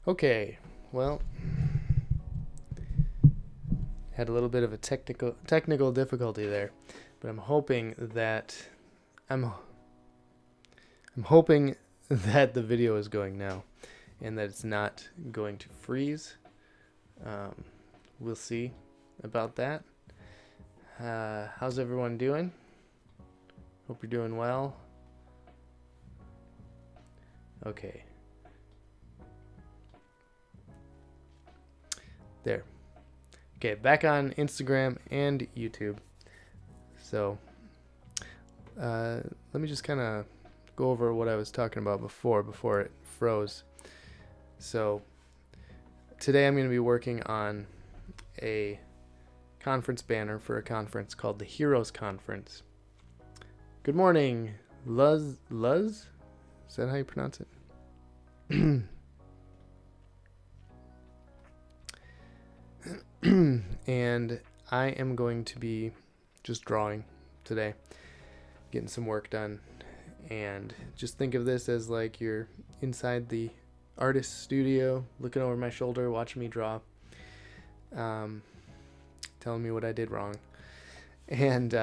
Okay, well, had a little bit of a technical difficulty there, but I'm hoping that I'm hoping that the video is going now, and that it's not going to freeze. We'll see about that. How's everyone doing? Hope you're doing well. Okay. There. Okay, back on Instagram and YouTube. So, let me just kind of go over what I was talking about before it froze. So, today I'm going to be working on a conference banner for a conference called the Heroes Conference. Good morning, Luz? Is that how you pronounce it? And I am going to be just drawing today, getting some work done, and just think of this as like you're inside the artist studio, looking over my shoulder, watching me draw, telling me what I did wrong. And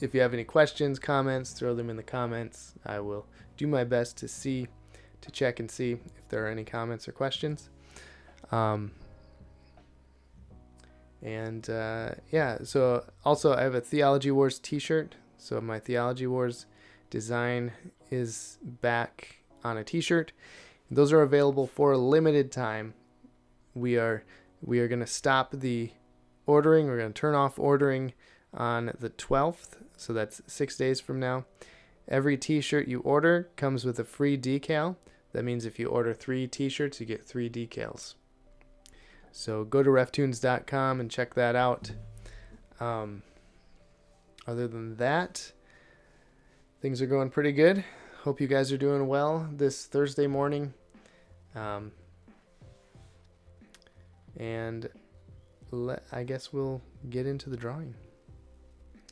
if you have any questions, comments, throw them in the comments. I will do my best to check and see if there are any comments or questions. Yeah, so also I have a Theology Wars t-shirt. So my Theology Wars design is back on a t-shirt. Those are available for a limited time. We are going to stop the ordering. We're going to turn off ordering on the 12th. So that's 6 days from now. Every t-shirt you order comes with a free decal. That means if you order 3 t-shirts, you get 3 decals. So go to RefToons.com and check that out. Other than that, things are going pretty good. Hope you guys are doing well this Thursday morning. And I guess we'll get into the drawing.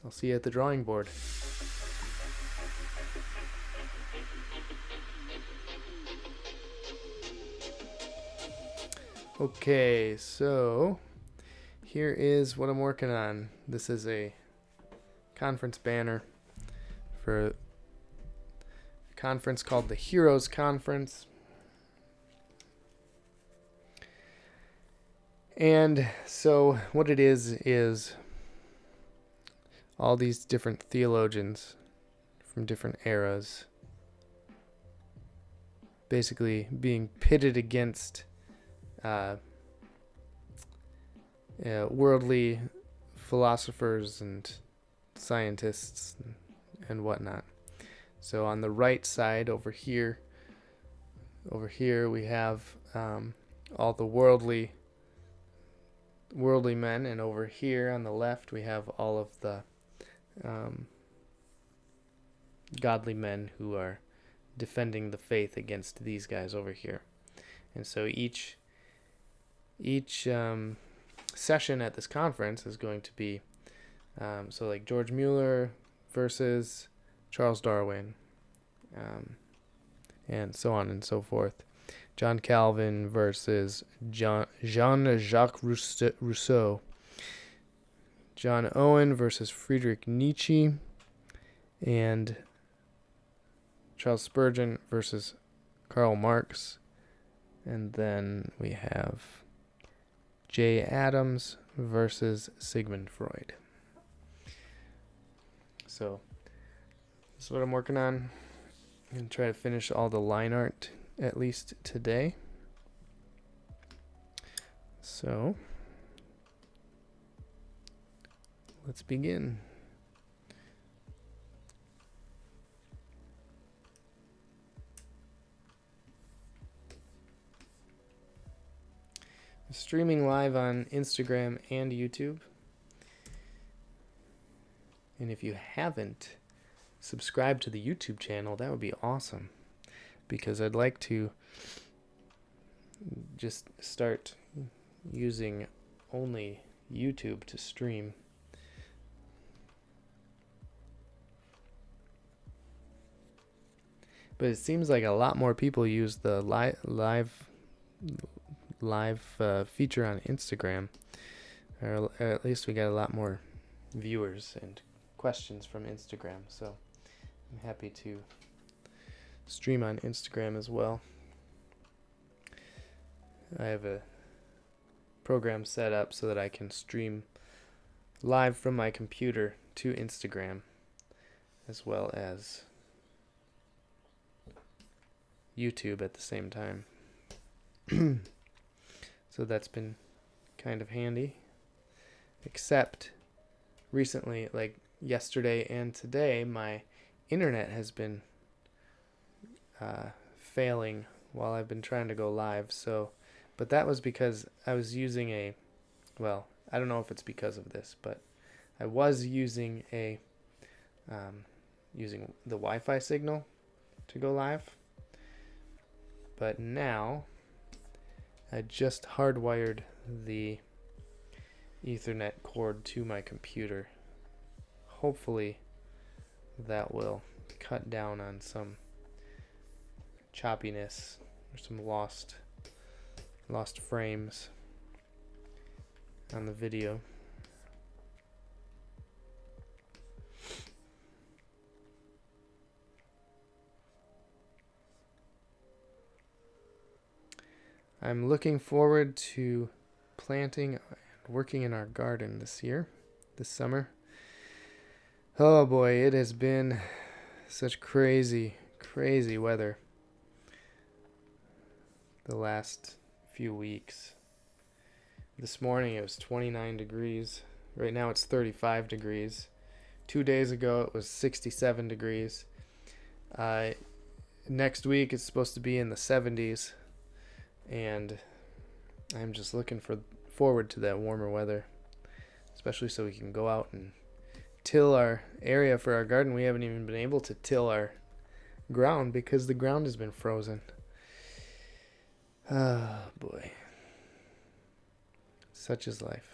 I'll see you at the drawing board. Okay, so here is what I'm working on. This is a conference banner for a conference called the Heroes Conference. And so what it is all these different theologians from different eras basically being pitted against worldly philosophers and scientists and whatnot. So on the right side over here we have all the worldly men, and over here on the left we have all of the godly men who are defending the faith against these guys over here. And so each session at this conference is going to be so like George Mueller versus Charles Darwin, and so on and so forth. John Calvin versus Jean-Jacques Rousseau. John Owen versus Friedrich Nietzsche, and Charles Spurgeon versus Karl Marx. And then we have J. Adams versus Sigmund Freud. So this is what I'm working on. I'm going to try to finish all the line art at least today. So let's begin. Streaming live on Instagram and YouTube. And if you haven't subscribed to the YouTube channel, that would be awesome, because I'd like to just start using only YouTube to stream. But it seems like a lot more people use the live live feature on Instagram, or at least we got a lot more viewers and questions from Instagram, so I'm happy to stream on Instagram as well. I have a program set up so that I can stream live from my computer to Instagram, as well as YouTube at the same time. So that's been kind of handy. Except recently, like yesterday and today, my internet has been failing while I've been trying to go live. So, but that was because I was using well, I don't know if it's because of this, but I was using using the Wi-Fi signal to go live. But now I just hardwired the Ethernet cord to my computer. Hopefully that will cut down on some choppiness or some lost frames on the video. I'm looking forward to planting and working in our garden this summer. Oh boy, it has been such crazy weather the last few weeks. This morning it was 29 degrees. Right now it's 35 degrees. 2 days ago it was 67 degrees. Next week it's supposed to be in the 70s. And I'm just looking forward to that warmer weather, especially so we can go out and till our area for our garden. We haven't even been able to till our ground because the ground has been frozen. Oh boy, such is life.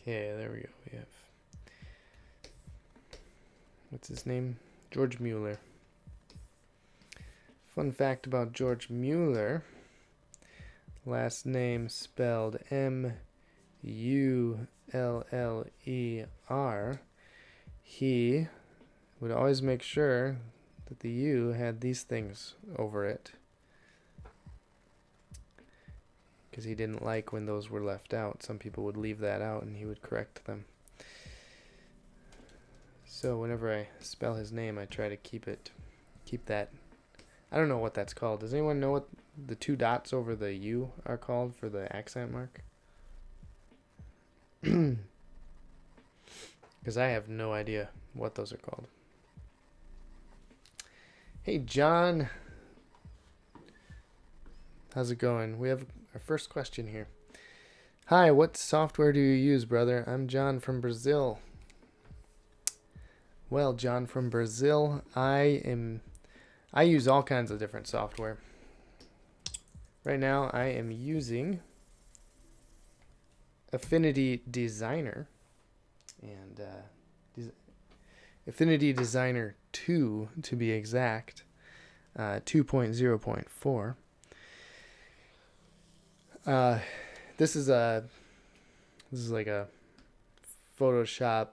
Okay, there we go. We have, what's his name? George Mueller. Fun fact about George Mueller, last name spelled M-U-L-L-E-R. He would always make sure that the U had these things over it, because he didn't like when those were left out. Some people would leave that out and he would correct them. So whenever I spell his name, I try to keep that. I don't know what that's called. Does anyone know what the 2 dots over the U are called for the accent mark? Because I have no idea what those are called. Hey John, how's it going? We have our first question here. Hi, what software do you use, brother? I'm John from Brazil. Well, John from Brazil, I use all kinds of different software. Right now I am using Affinity Designer and Affinity Designer 2 to be exact, 2.0.4. This is like a Photoshop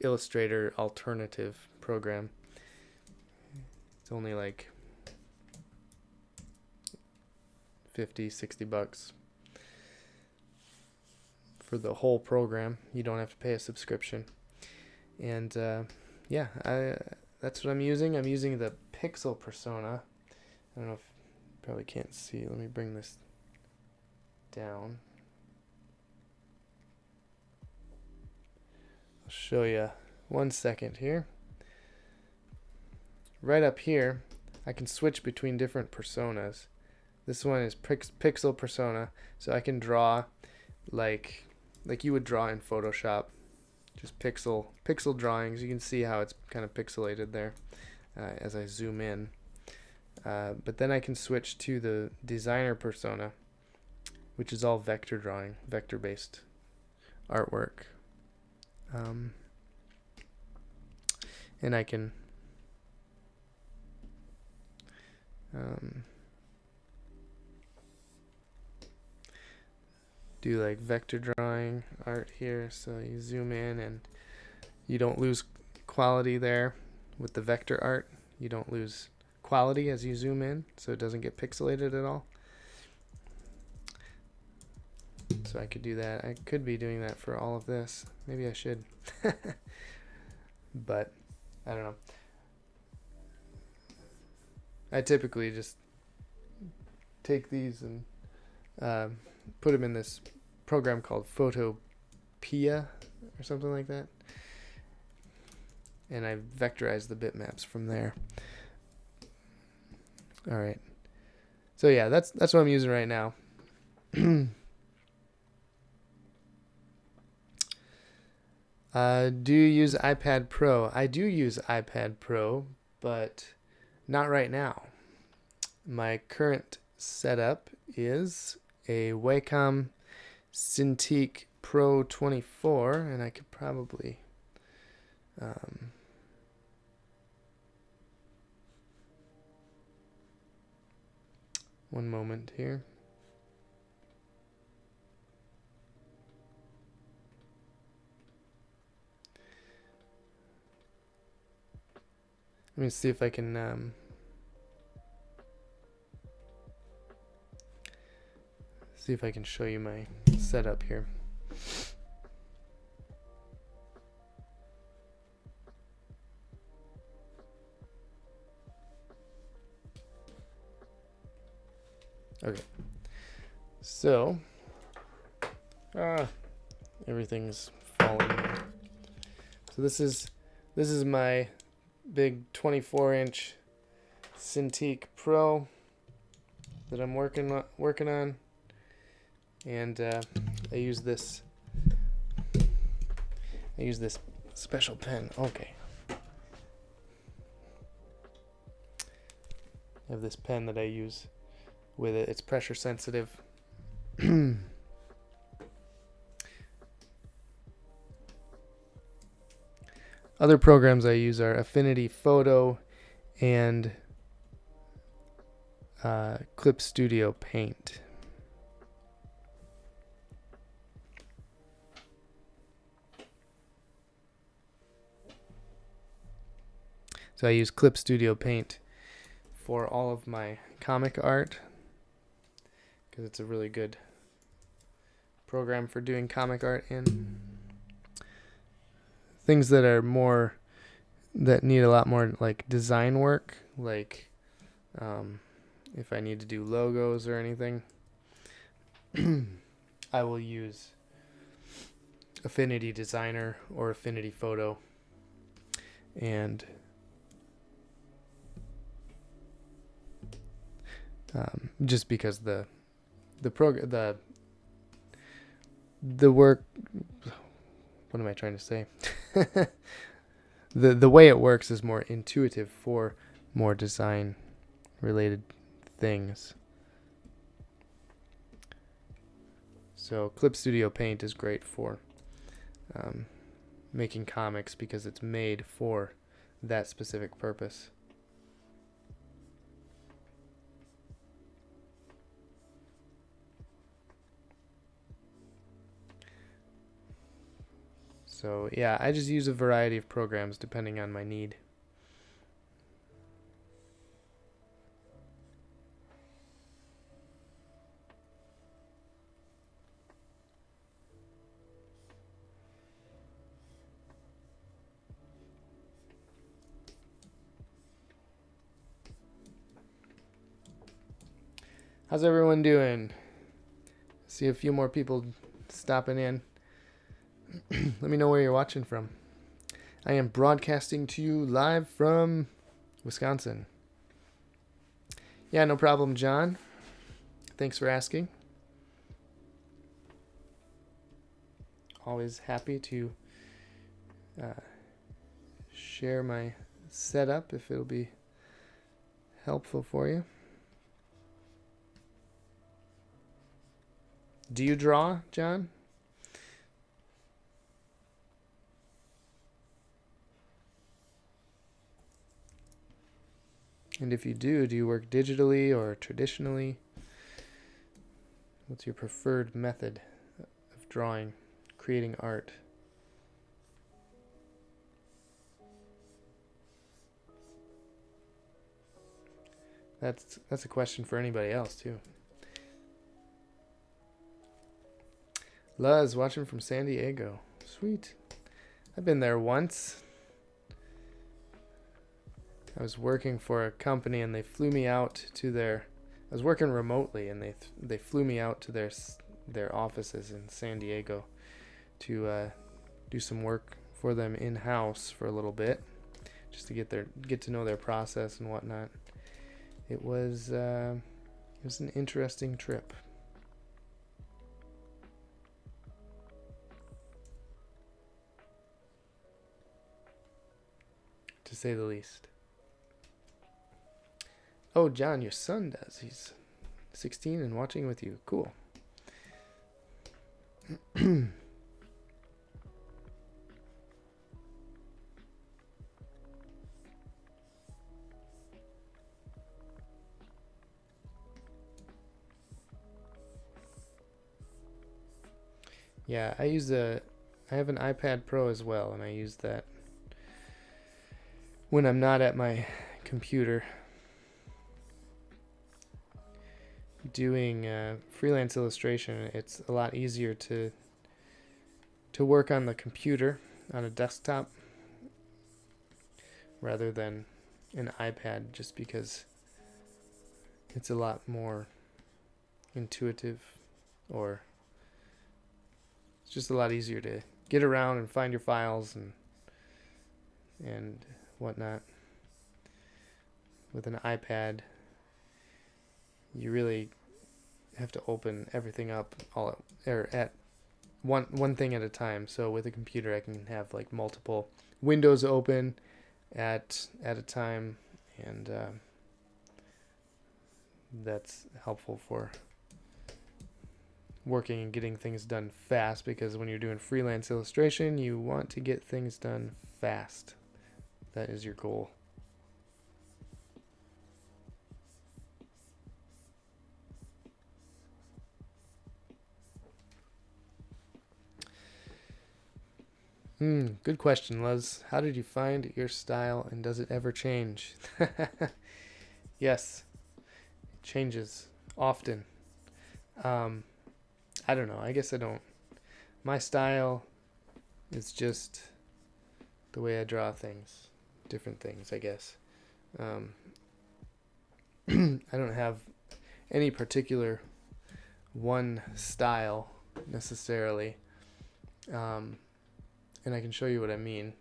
Illustrator alternative program. It's only like $50-$60 for the whole program. You don't have to pay a subscription. And yeah, that's what I'm using. I'm using the Pixel Persona. I don't know if you probably can't see. Let me bring this down. I'll show you 1 second here. Right up here, I can switch between different personas. This one is Pixel Persona, so I can draw like you would draw in Photoshop, just pixel drawings. You can see how it's kind of pixelated there as I zoom in. But then I can switch to the designer persona, which is all vector drawing, vector-based artwork. And I can do like vector drawing art here. So you zoom in and you don't lose quality there with the vector art. You don't lose quality as you zoom in, so it doesn't get pixelated at all. So I could do that. I could be doing that for all of this. Maybe I should. But I don't know. I typically just take these and put them in this program called Photopea or something like that, and I vectorize the bitmaps from there. All right. So yeah, that's what I'm using right now. Do you use iPad Pro? I do use iPad Pro, but not right now. My current setup is a Wacom Cintiq Pro 24, and I could probably one moment here. Let me see if I can show you my setup here. Okay. So everything's falling. So this is my big 24-inch Cintiq Pro that I'm working on, and I use this special pen. Okay, I have this pen that I use with it. It's pressure sensitive. Other programs I use are Affinity Photo and Clip Studio Paint. So I use Clip Studio Paint for all of my comic art because it's a really good program for doing comic art in. Things that are that need a lot more like design work, like if I need to do logos or anything, I will use Affinity Designer or Affinity Photo, and just because the work. What am I trying to say? The way it works is more intuitive for more design related things. So Clip Studio Paint is great for making comics because it's made for that specific purpose. So yeah, I just use a variety of programs depending on my need. How's everyone doing? See a few more people stopping in. Let me know where you're watching from. I am broadcasting to you live from Wisconsin. Yeah, no problem, John. Thanks for asking. always happy to share my setup if it'll be helpful for you. Do you draw, John? And if you do you work digitally or traditionally? What's your preferred method of drawing, creating art? That's a question for anybody else too. Luz watching from San Diego. Sweet. I've been there once. I was working for a company and they flew me out to their... I was working remotely and they flew me out to their offices in San Diego to do some work for them in-house for a little bit, just to get to know their process and whatnot. It was an interesting trip. To say the least. Oh, John, your son does. He's 16 and watching with you. Cool. Yeah, I have an iPad Pro as well, and I use that when I'm not at my computer doing freelance illustration. It's a lot easier to work on the computer on a desktop rather than an iPad, just because it's a lot more intuitive, or it's just a lot easier to get around and find your files and whatnot. With an iPad, you really have to open everything up at one thing at a time. So with a computer, I can have like multiple windows open at a time, and that's helpful for working and getting things done fast, because when you're doing freelance illustration, you want to get things done fast. That is your goal. Good question, Luz. How did you find your style, and does it ever change? Yes, it changes often. I don't know. I guess I don't. My style is just the way I draw things, different things, I guess. I don't have any particular one style necessarily. And I can show you what I mean.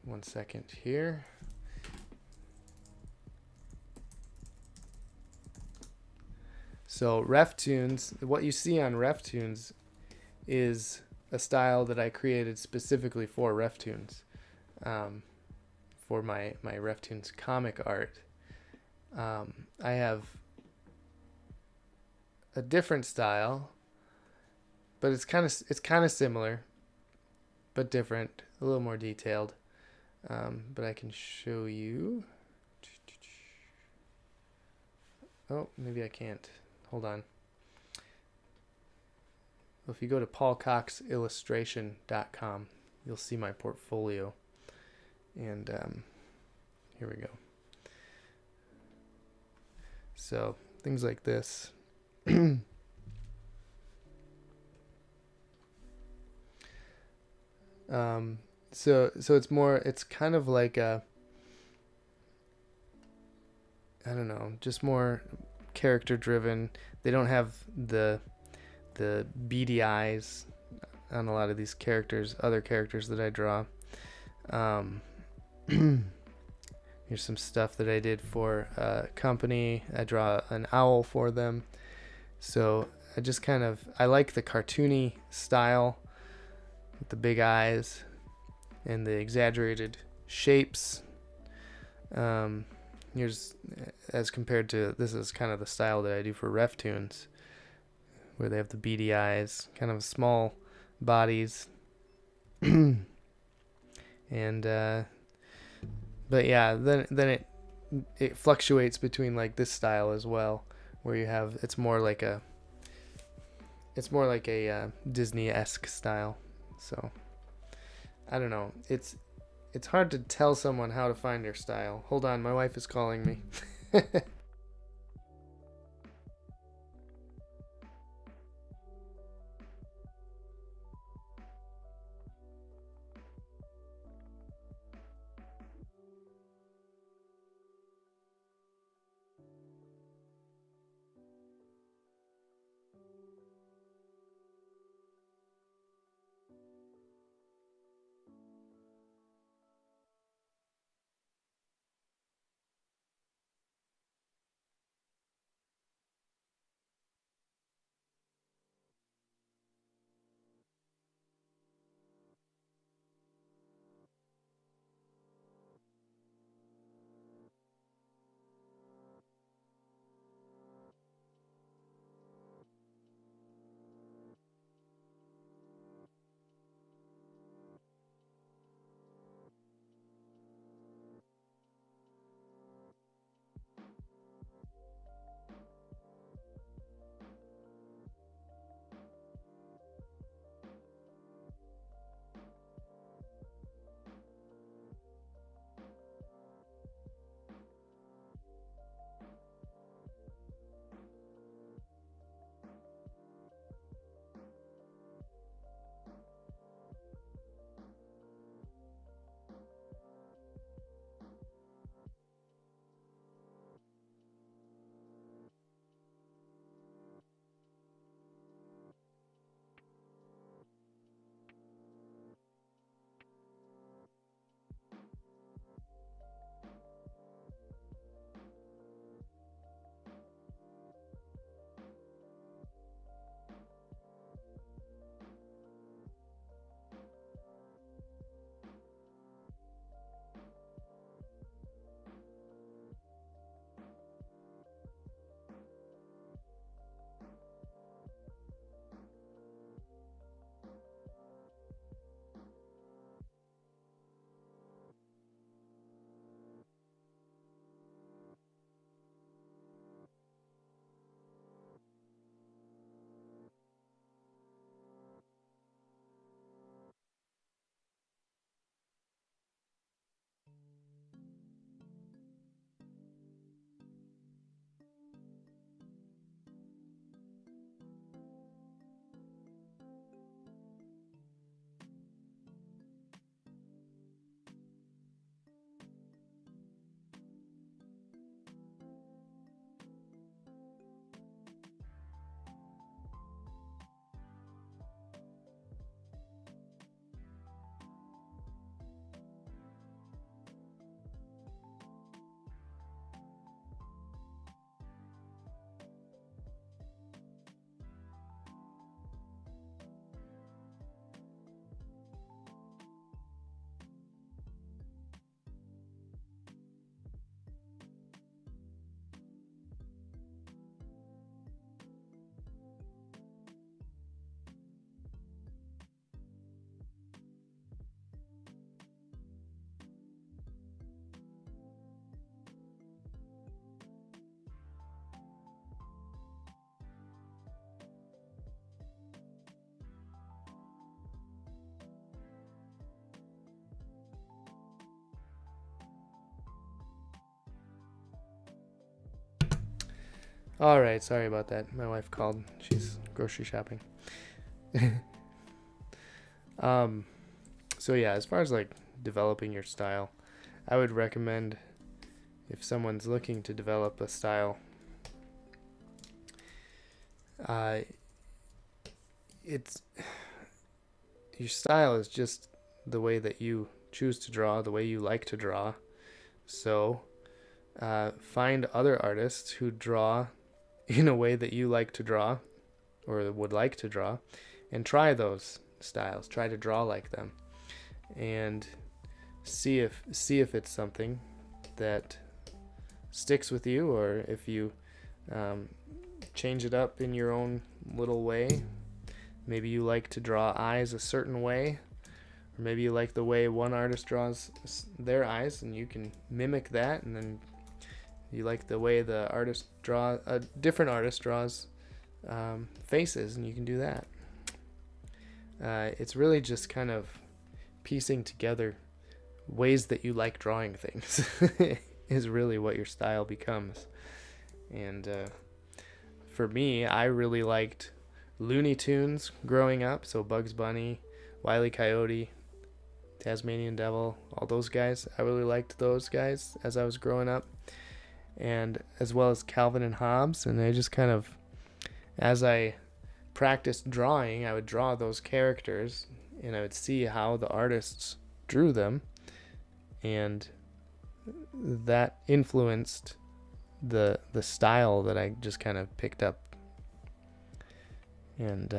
One second here. So RefToons, what you see on RefToons is a style that I created specifically for RefToons, for my RefToons comic art. I have a different style, but it's kind of similar, but different, a little more detailed. But I can show you. Oh, maybe I can't. Hold on. Well, if you go to paulcoxillustration.com, you'll see my portfolio. And here we go. So things like this. So it's kind of like I don't know, just more character driven. They don't have the beady eyes on a lot of these characters, other characters that I draw. Here's some stuff that I did for a company. I draw an owl for them. So I like the cartoony style. with the big eyes and the exaggerated shapes. Here's, as compared to, this is kind of the style that I do for RefToons, where they have the beady eyes, kind of small bodies. And but yeah, then it fluctuates between like this style as well, where you have, it's more like a Disney-esque style. So I don't know, it's hard to tell someone how to find their style. Hold on, my wife is calling me. All right, sorry about that. My wife called. She's grocery shopping. So yeah, as far as like developing your style, I would recommend, if someone's looking to develop a style, it's your style is just the way that you choose to draw, the way you like to draw. So find other artists who draw in a way that you like to draw or would like to draw, and try those. styles. Try to draw like them, and see if it's something that sticks with you, or if you change it up in your own little way. Maybe you like to draw eyes a certain way, or maybe you like the way one artist draws their eyes and you can mimic that, and then you like the way the artist draw a different artist draws faces, and you can do that. It's really just kind of piecing together ways that you like drawing things is really what your style becomes. And for me, I really liked Looney Tunes growing up, so Bugs Bunny, Wile E. Coyote, Tasmanian Devil, all those guys. I really liked those guys as I was growing up, and as well as Calvin and Hobbes. And I just kind of, as I practiced drawing, I would draw those characters and I would see how the artists drew them, and that influenced the style that I just kind of picked up. And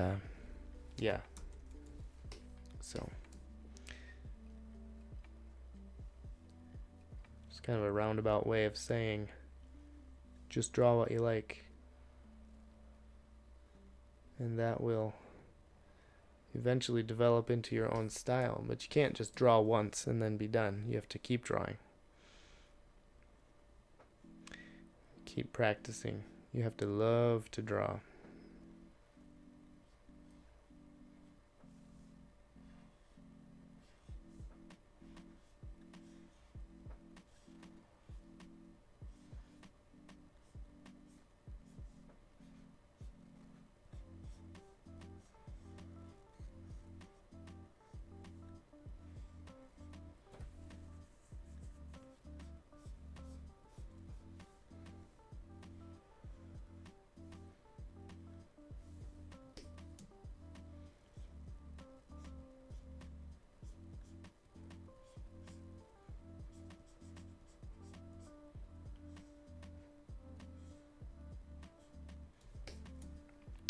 yeah, so it's kind of a roundabout way of saying just draw what you like, and that will eventually develop into your own style. But you can't just draw once and then be done. You have to keep drawing, keep practicing. You have to love to draw.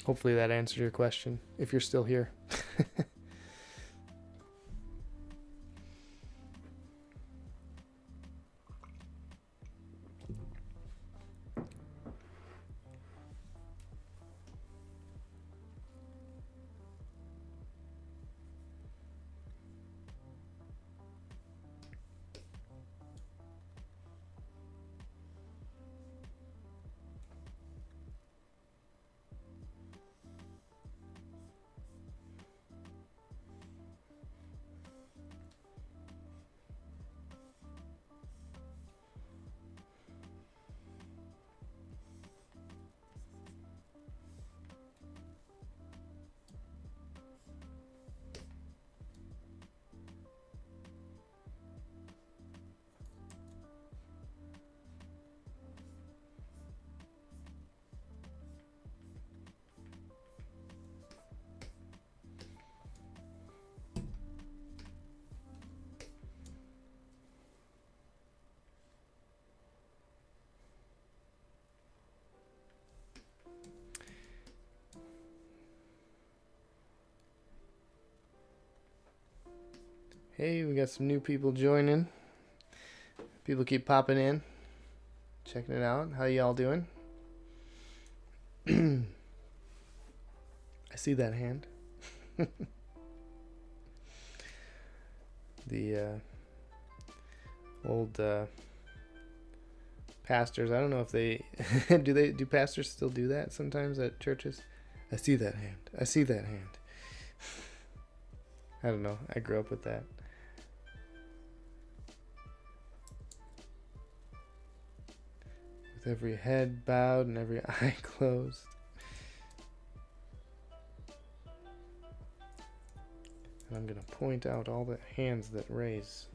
Hopefully that answered your question, if you're still here. Hey, we got some new people joining. People keep popping in, checking it out. How y'all doing? I see that hand. The old pastors, I don't know if they do pastors still do that sometimes at churches? I see that hand. I see that hand. I don't know. I grew up with that. With every head bowed and every eye closed. And I'm going to point out all the hands that raise.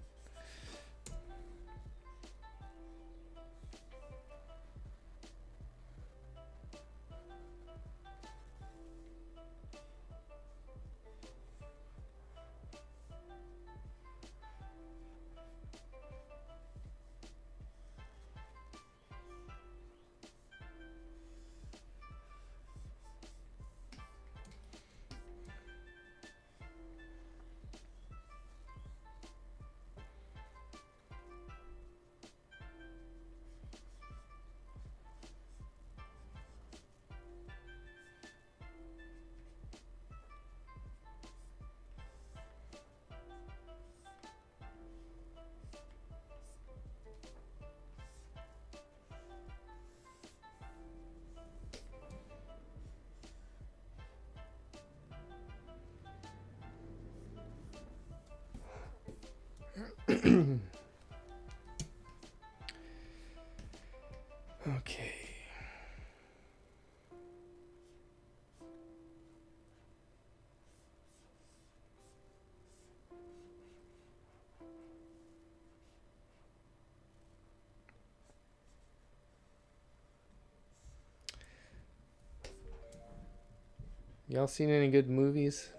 Y'all seen any good movies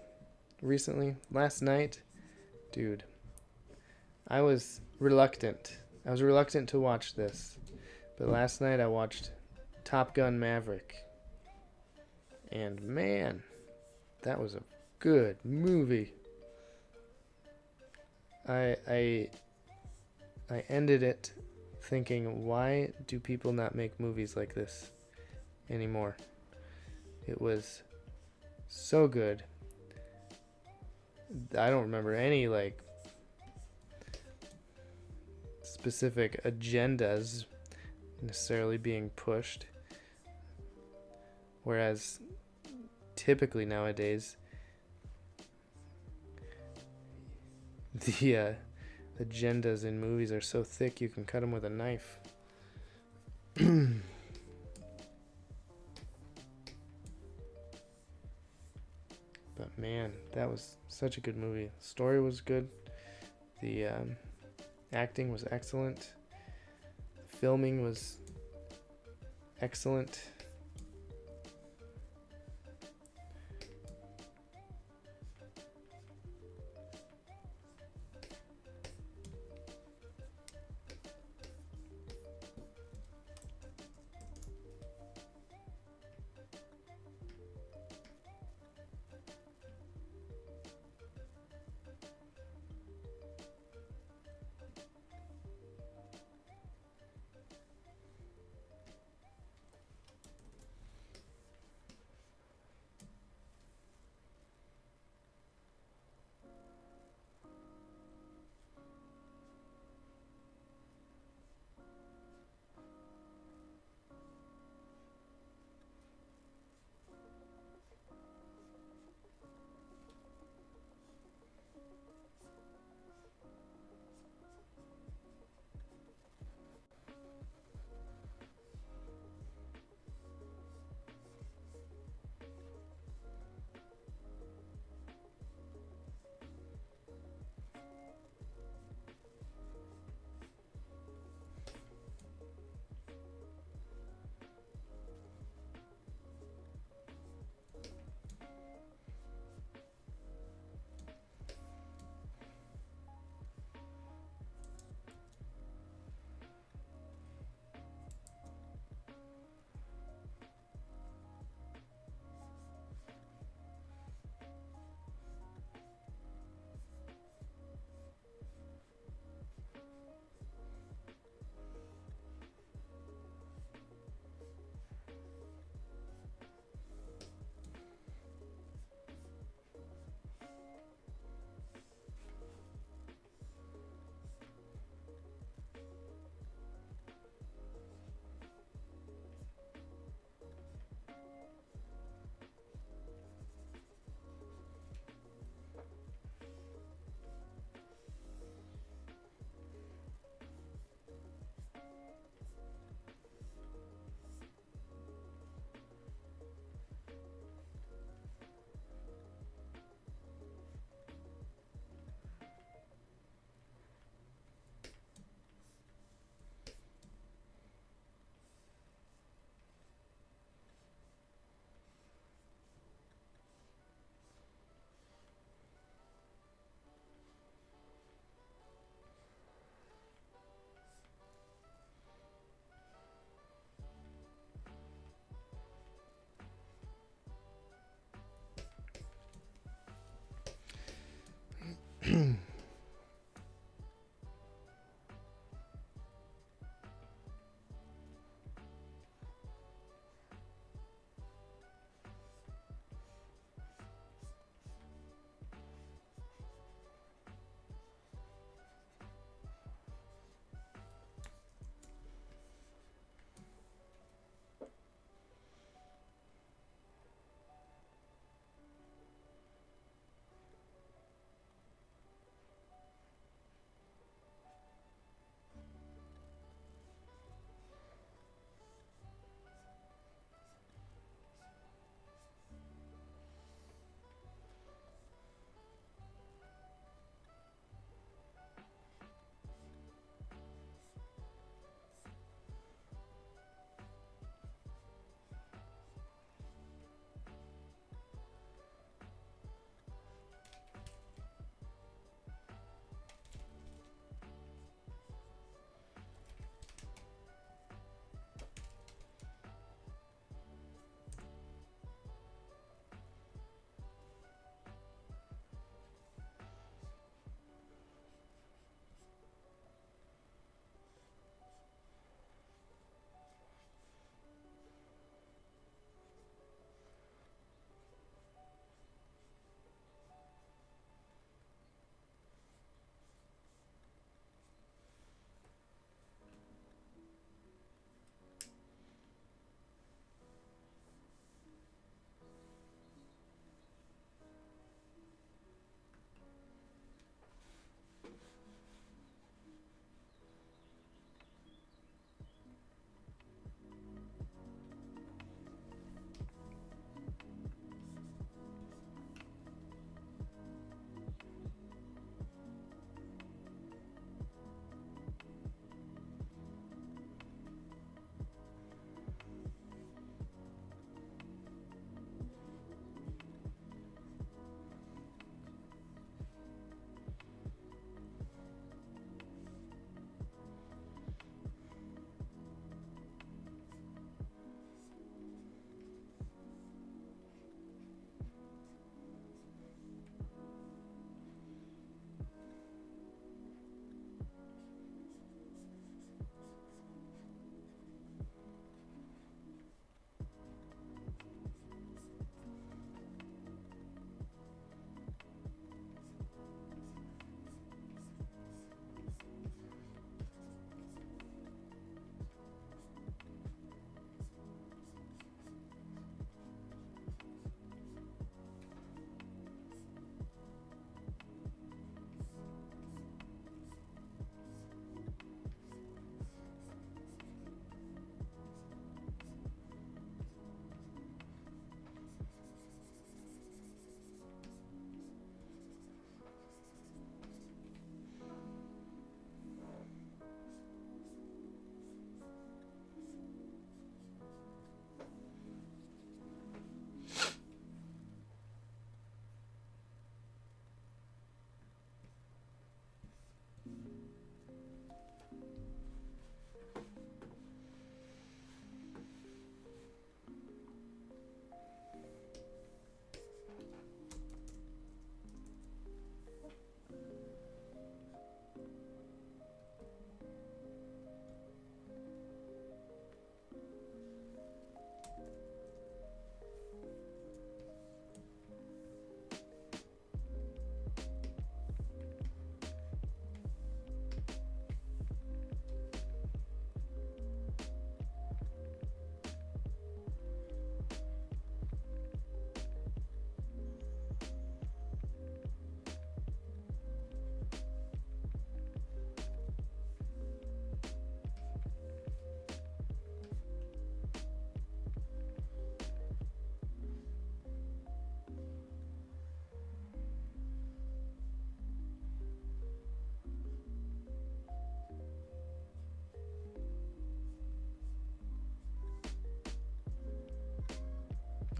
recently? Last night, dude, I was reluctant. I was reluctant to watch this. But last night I watched Top Gun Maverick. And man, that was a good movie. I ended it thinking, why do people not make movies like this anymore? It was so good. I don't remember any like specific agendas necessarily being pushed, whereas typically nowadays the agendas in movies are so thick you can cut them with a knife. But man, that was such a good movie. The story was good. The acting was excellent. The filming was excellent.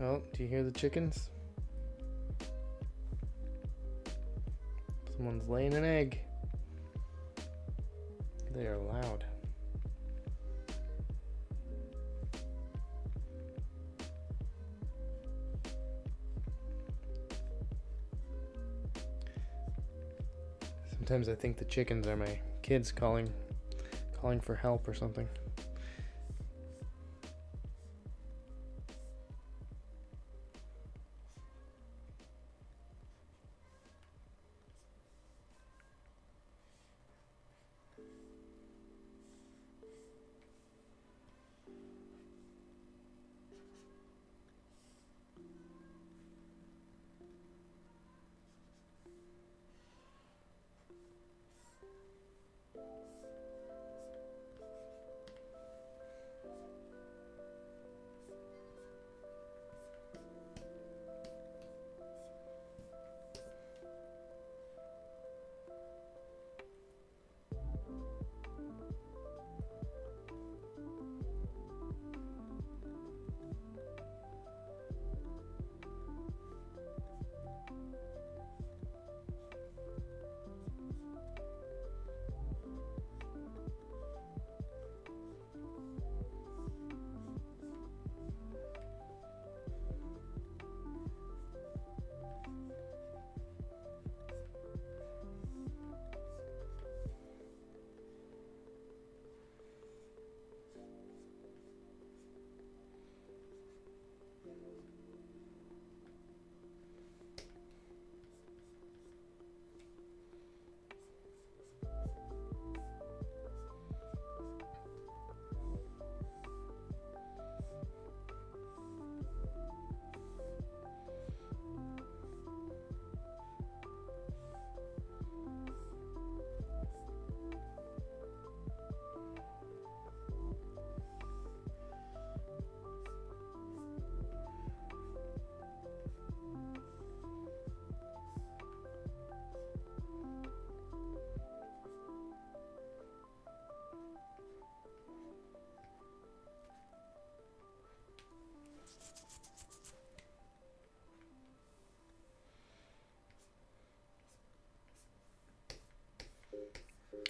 Oh, do you hear the chickens? Someone's laying an egg. They are loud. Sometimes I think the chickens are my kids calling for help or something.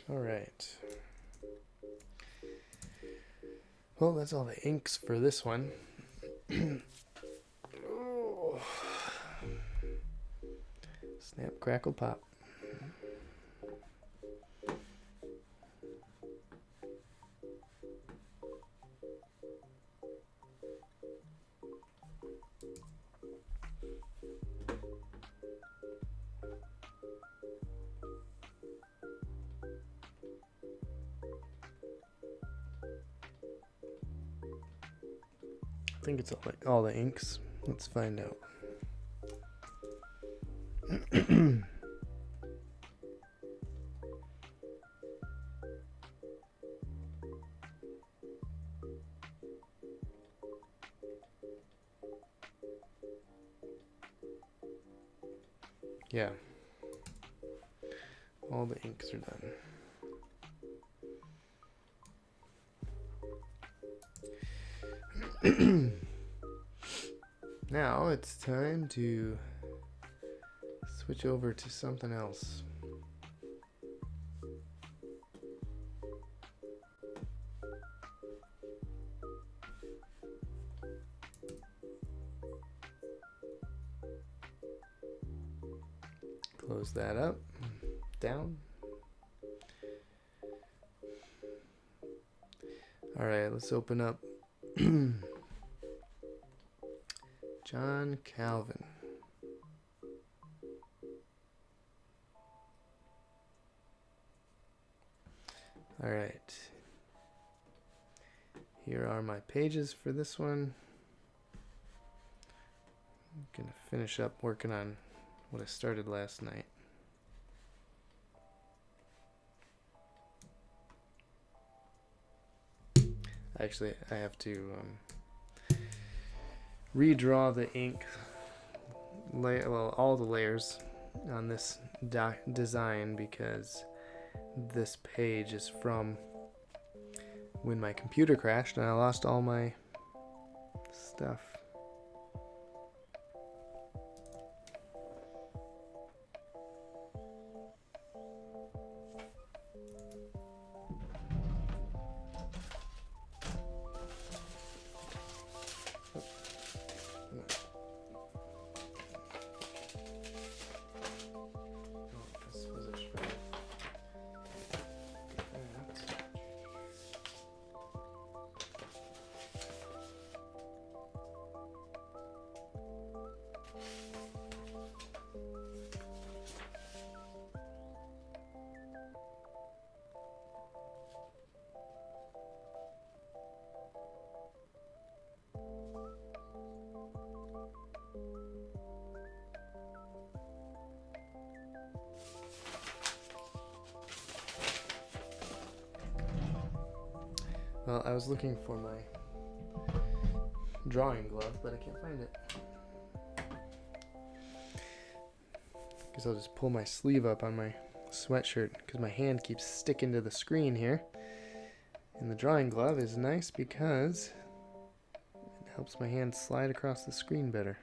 All right. Well, that's all the inks for this one. Oh. Snap, crackle, pop. I think it's all the inks. Let's find out. Yeah. All the inks are done. Now it's time to switch over to something else. Close that up, down. All right, let's open up John Calvin. All right. Here are my pages for this one. I'm gonna finish up working on what I started last night. Actually, I have to redraw the ink, all the layers on this design, because this page is from when my computer crashed and I lost all my stuff. Well, I was looking for my drawing glove, but I can't find it. Guess I'll just pull my sleeve up on my sweatshirt because my hand keeps sticking to the screen here. And the drawing glove is nice because it helps my hand slide across the screen better.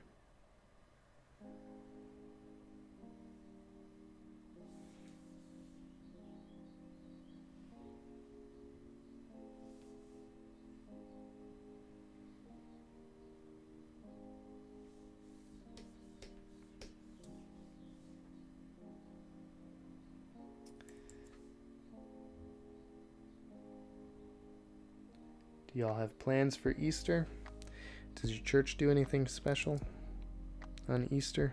Do y'all have plans for Easter? Does your church do anything special on Easter?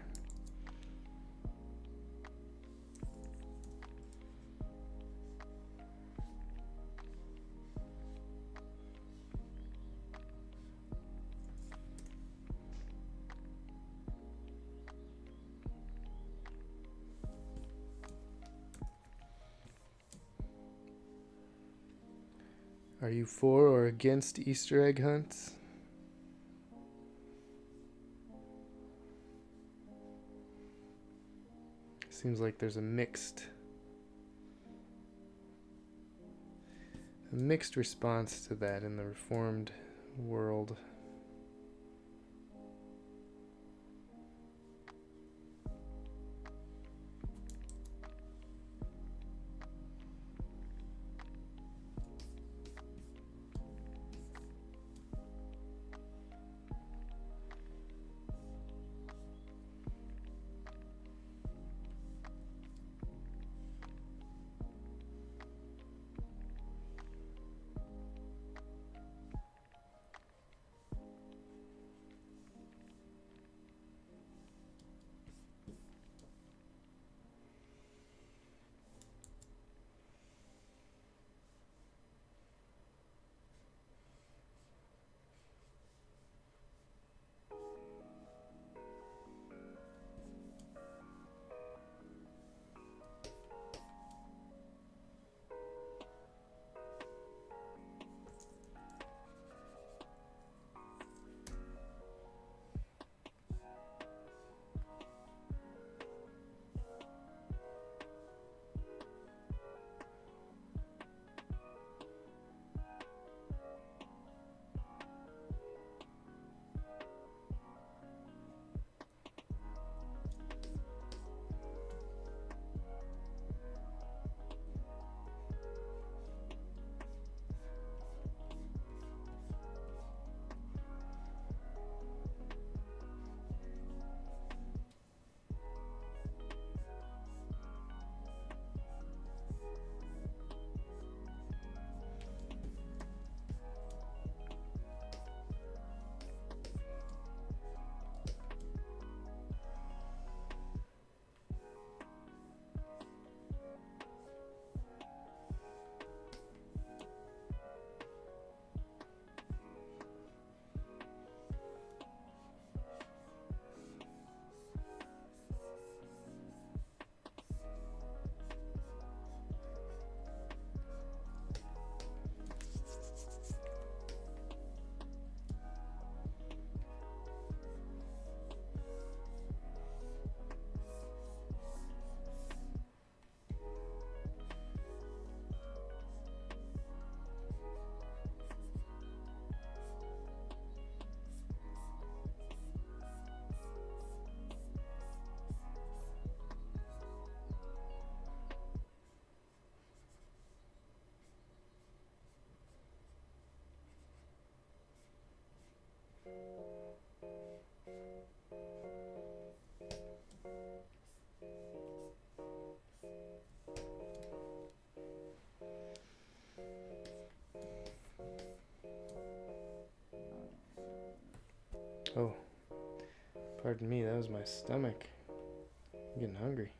Are you for or against Easter egg hunts? Seems like there's a mixed response to that in the Reformed world. Oh, pardon me, that was my stomach. I'm getting hungry.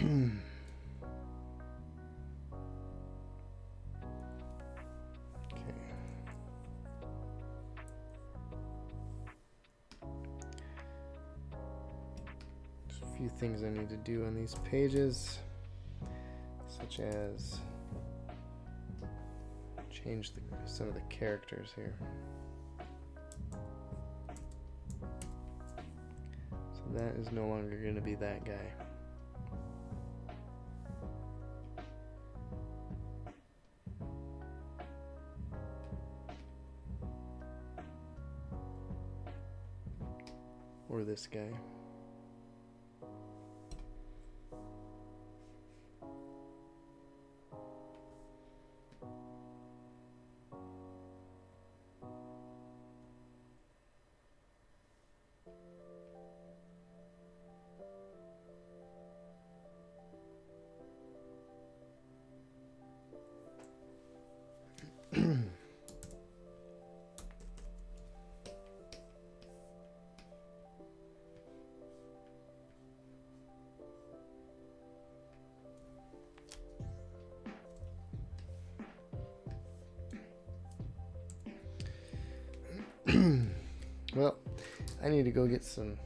There's a few things I need to do on these pages, such as change some of the characters here. So that is no longer going to be that guy. Or this guy. Well, I need to go get some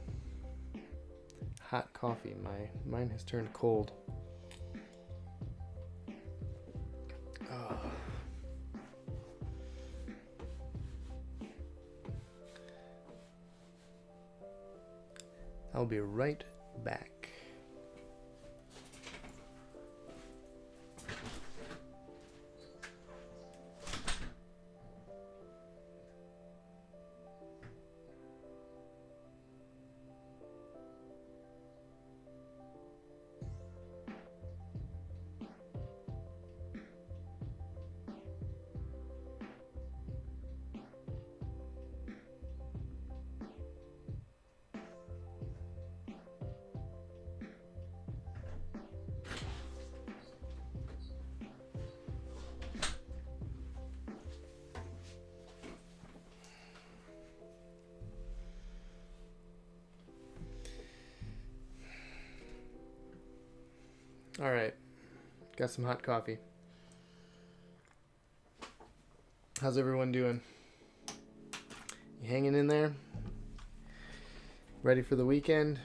hot coffee. Mine has turned cold. Oh. I'll be right back. All right, got some hot coffee. How's everyone doing? You hanging in there? Ready for the weekend?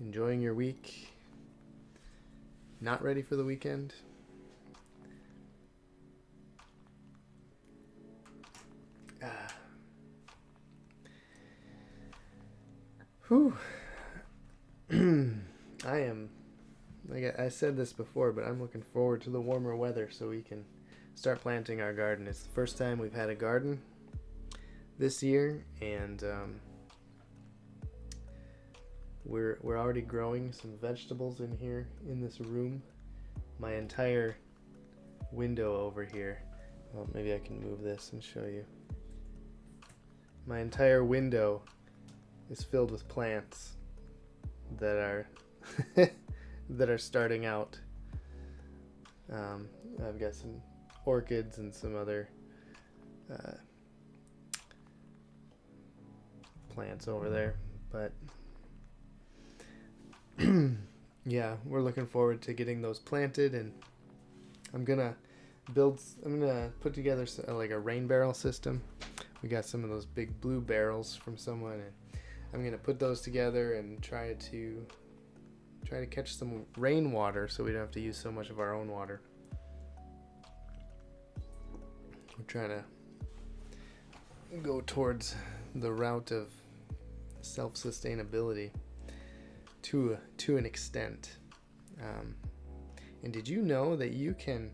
Enjoying your week? Not ready for the weekend? Whew. I am, like I said this before, but I'm looking forward to the warmer weather so we can start planting our garden. It's the first time we've had a garden this year, and we're already growing some vegetables in here in this room. My entire window over here, well, maybe I can move this and show you. My entire window is filled with plants that are that are starting out. I've got some orchids and some other plants over there, but yeah, we're looking forward to getting those planted, and I'm gonna put together like a rain barrel system. We got some of those big blue barrels from someone, and I'm gonna put those together and try to catch some rainwater so we don't have to use so much of our own water. We're trying to go towards the route of self-sustainability to an extent. And did you know that you can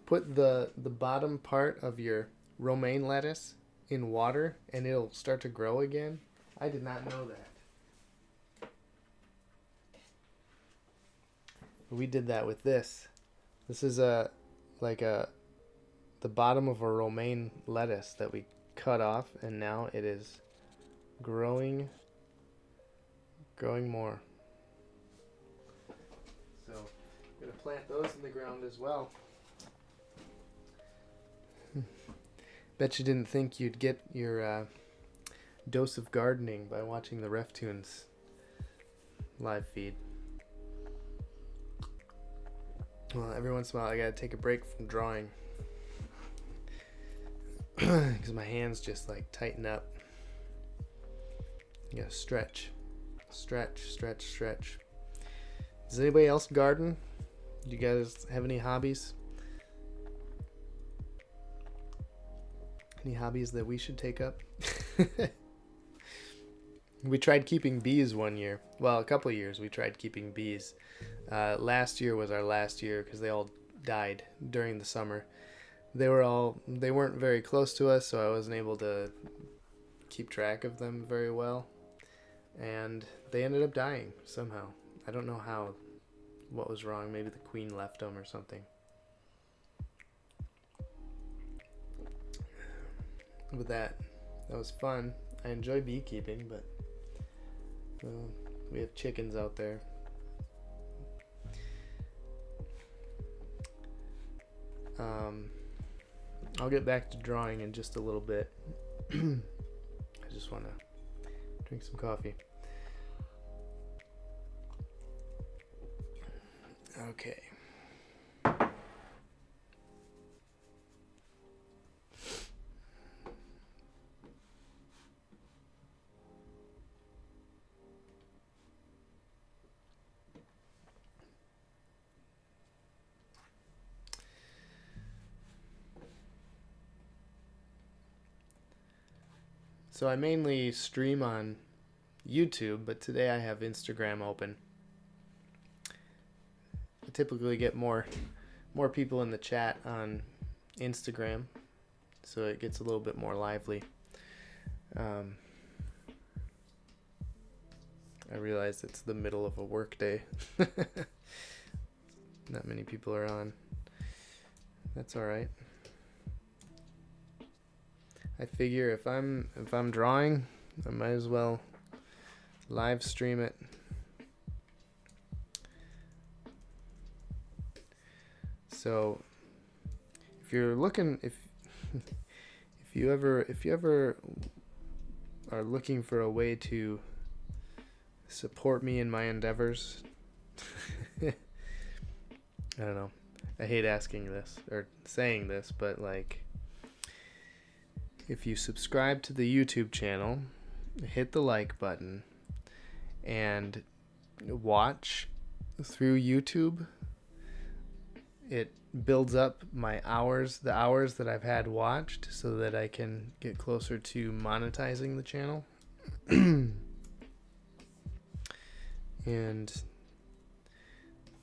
put the bottom part of your romaine lettuce in water and it'll start to grow again? I did not know that. We did that with this. This is the bottom of a romaine lettuce that we cut off, and now it is growing more. So I'm gonna plant those in the ground as well. Bet you didn't think you'd get your dose of gardening by watching the RefToons live feed. Well, every once in a while I gotta take a break from drawing because my hands just like tighten up. You gotta stretch. Does anybody else garden? Do you guys have any hobbies? Any hobbies that we should take up? We tried keeping bees one year. Well, a couple of years we tried keeping bees. Last year was our last year because they all died during the summer. They weren't very close to us, so I wasn't able to keep track of them very well. And they ended up dying somehow. I don't know what was wrong. Maybe the queen left them or something. But that was fun. I enjoy beekeeping, but we have chickens out there. I'll get back to drawing in just a little bit. I just want to drink some coffee. Okay. So I mainly stream on YouTube, but today I have Instagram open. I typically get more people in the chat on Instagram, so it gets a little bit more lively. I realize it's the middle of a work day. Not many people are on. That's all right. I figure if I'm drawing, I might as well live stream it. So if you're looking, if you ever are looking for a way to support me in my endeavors, I don't know. I hate asking this or saying this, but like, if you subscribe to the YouTube channel, hit the like button, and watch through YouTube, it builds up my hours, the hours that I've had watched, so that I can get closer to monetizing the channel. And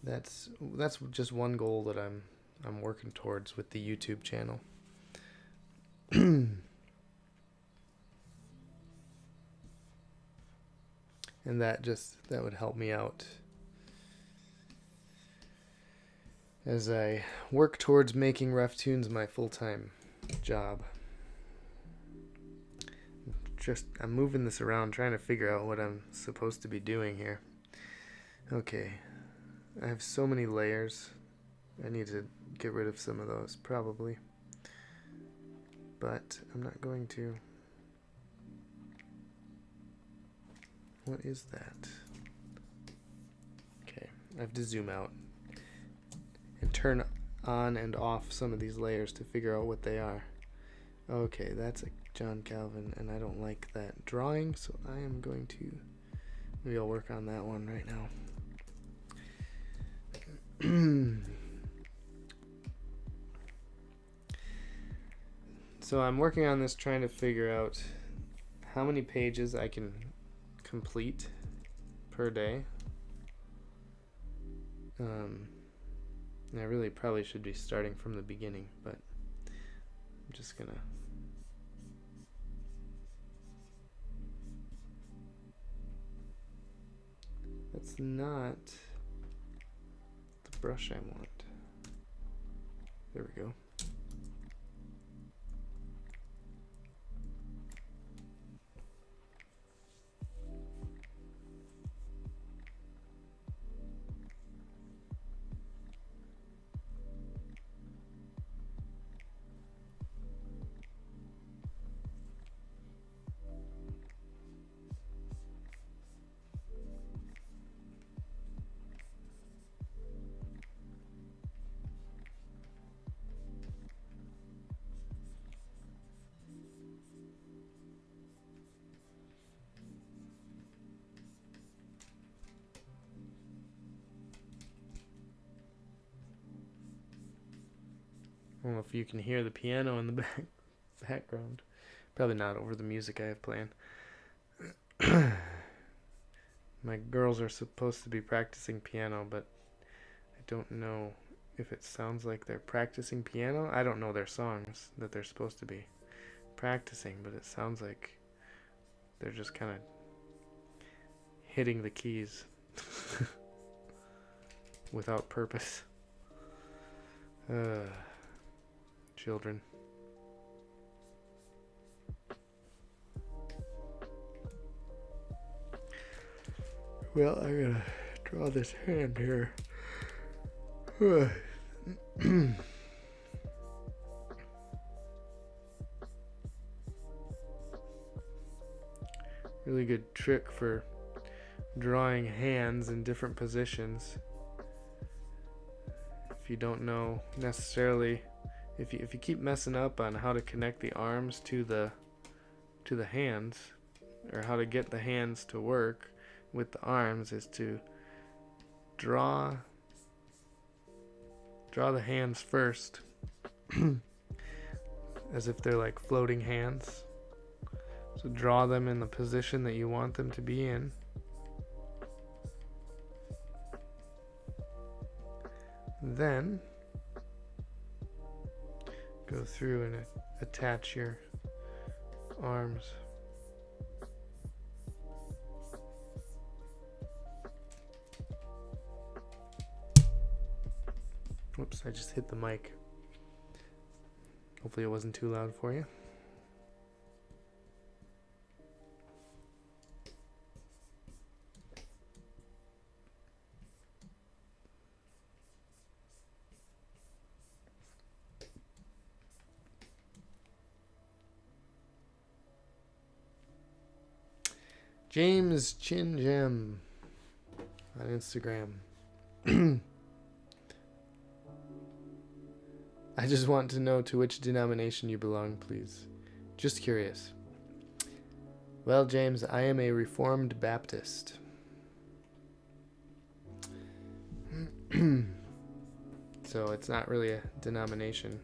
that's just one goal that I'm working towards with the YouTube channel. And that would help me out as I work towards making RefToons my full-time job. I'm moving this around, trying to figure out what I'm supposed to be doing here. Okay, I have so many layers. I need to get rid of some of those, probably. But I'm not going to. What is that? Okay, I have to zoom out and turn on and off some of these layers to figure out what they are. Okay, that's a John Calvin, and I don't like that drawing, so I am going to, maybe I'll work on that one right now. So I'm working on this, trying to figure out how many pages I can complete per day. And I really probably should be starting from the beginning, but I'm just gonna that's not the brush I want. There we go. if you can hear the piano in the background. Probably not over the music I have playing. My girls are supposed to be practicing piano, but I don't know if it sounds like they're practicing piano. I don't know their songs that they're supposed to be practicing, but it sounds like they're just kind of hitting the keys without purpose. Children. Well, I gotta draw this hand here. Really good trick for drawing hands in different positions. If you don't know necessarily, if you keep messing up on how to connect the arms to the hands, or how to get the hands to work with the arms, is to draw the hands first as if they're like floating hands. So draw them in the position that you want them to be in. Then go through and attach your arms. Whoops, I just hit the mic. Hopefully it wasn't too loud for you. James Chin Gem on Instagram. I just want to know to which denomination you belong, please. Just curious. Well, James, I am a Reformed Baptist. So it's not really a denomination.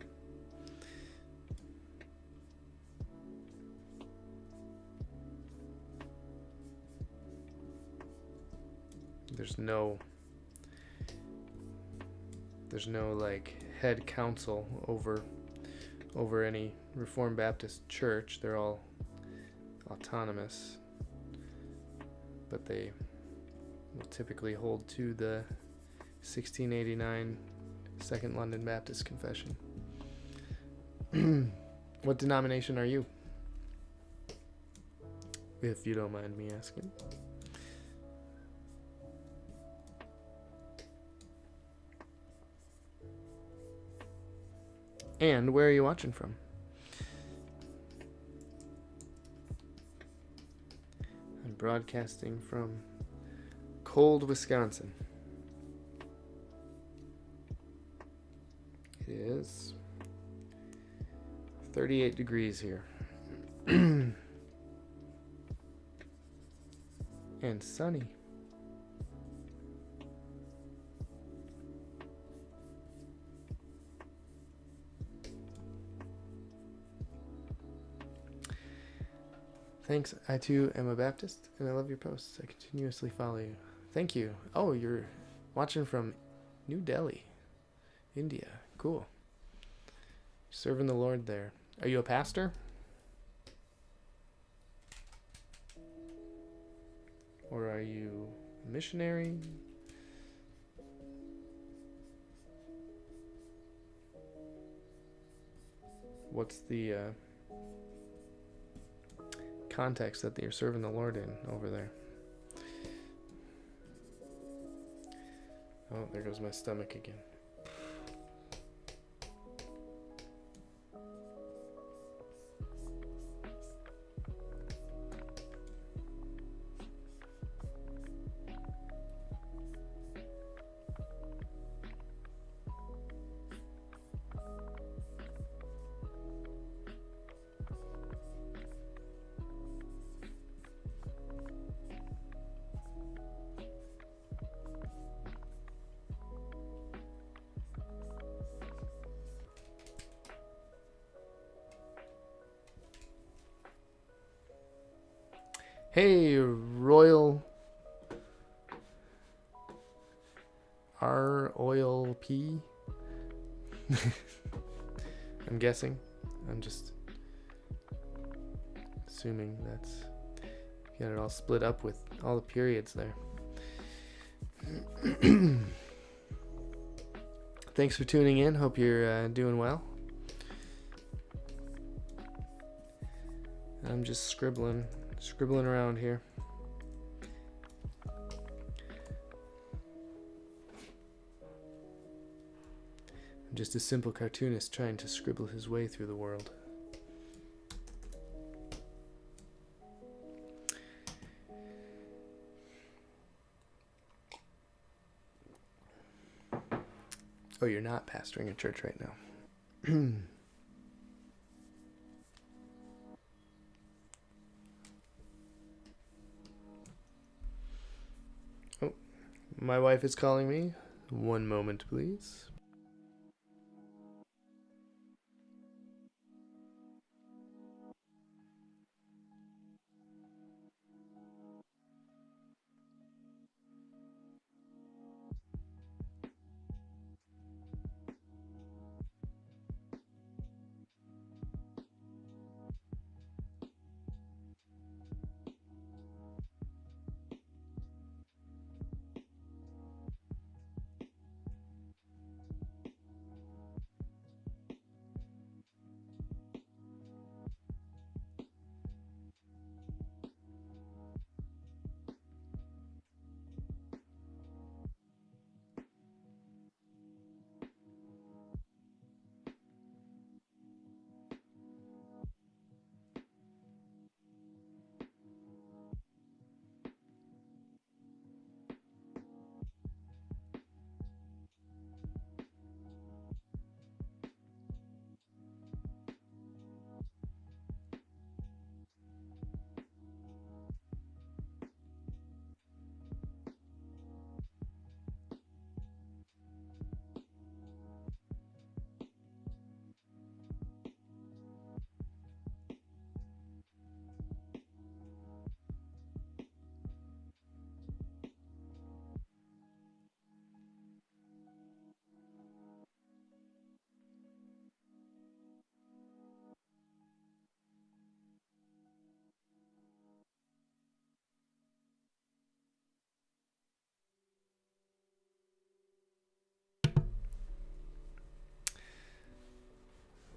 There's no like head council over any Reformed Baptist church. They're all autonomous, but they will typically hold to the 1689 Second London Baptist Confession. What denomination are you, if you don't mind me asking? And where are you watching from? I'm broadcasting from cold Wisconsin. It is 38 degrees here. And sunny. Thanks. I too am a Baptist, and I love your posts. I continuously follow you. Thank you. Oh, you're watching from New Delhi, India. Cool. Serving the Lord there. Are you a pastor? Or are you a missionary? What's the context that you're serving the Lord in over there? Oh, there goes my stomach again. Hey, Royal R Oil P. I'm guessing. I'm just assuming that's, you got it all split up with all the periods there. Thanks for tuning in. Hope you're doing well. I'm just scribbling around here. I'm just a simple cartoonist trying to scribble his way through the world. Oh, you're not pastoring a church right now. Oh, my wife is calling me. One moment, please.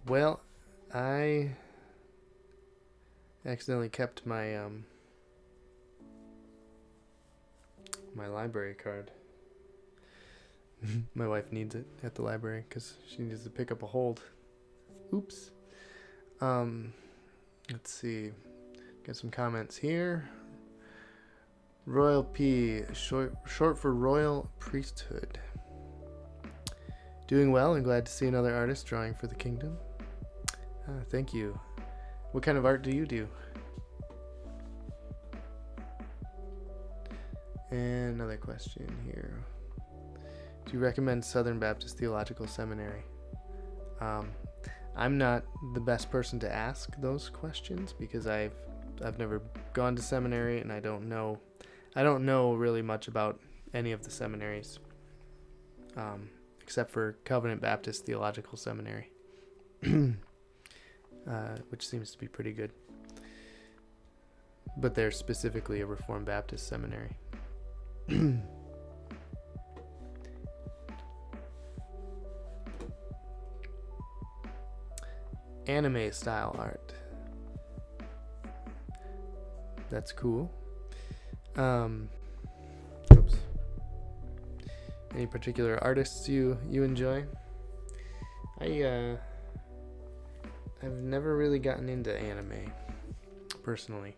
Well, I accidentally kept my my library card. My wife needs it at the library because she needs to pick up a hold. Oops. Let's see. Got some comments here. Royal P, short for Royal Priesthood. Doing well and glad to see another artist drawing for the kingdom. Thank you. What kind of art do you do? And another question here. Do you recommend Southern Baptist Theological Seminary? I'm not the best person to ask those questions because I've never gone to seminary and I don't know really much about any of the seminaries, except for Covenant Baptist Theological Seminary, which seems to be pretty good. But they're specifically a Reformed Baptist seminary. Anime style art. That's cool. Oops. Any particular artists you enjoy? I've never really gotten into anime personally.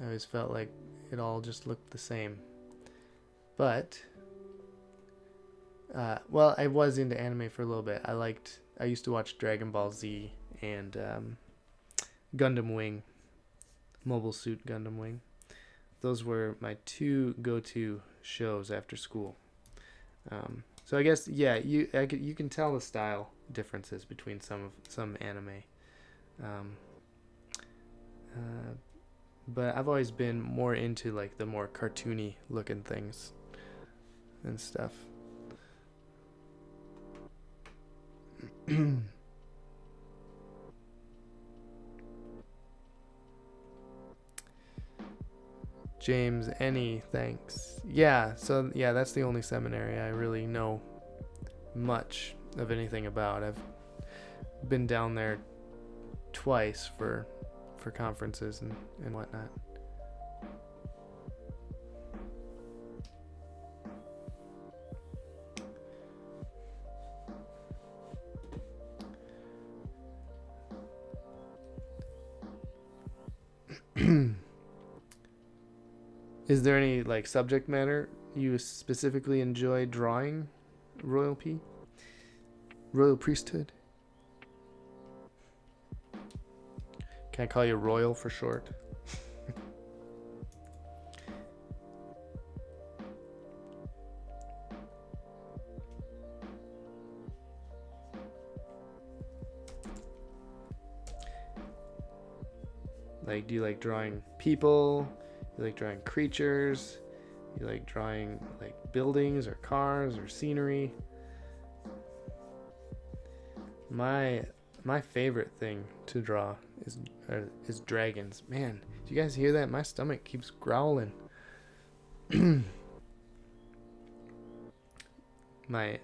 I always felt like it all just looked the same. But well, I was into anime for a little bit. I used to watch Dragon Ball Z and Gundam Wing, Mobile Suit Gundam Wing. Those were my two go-to shows after school. So I guess you can tell the style differences between some anime. but I've always been more into like the more cartoony looking things and stuff. James, any thanks. Yeah, so yeah, that's the only seminary I really know much of anything about. I've been down there twice for conferences and whatnot. Is there any like subject matter you specifically enjoy drawing? Royal priesthood? Can I call you Royal for short? Like, do you like drawing people? You like drawing creatures? You like drawing like buildings or cars or scenery? My favorite thing to draw is dragons. Man, do you guys hear that? My stomach keeps growling. My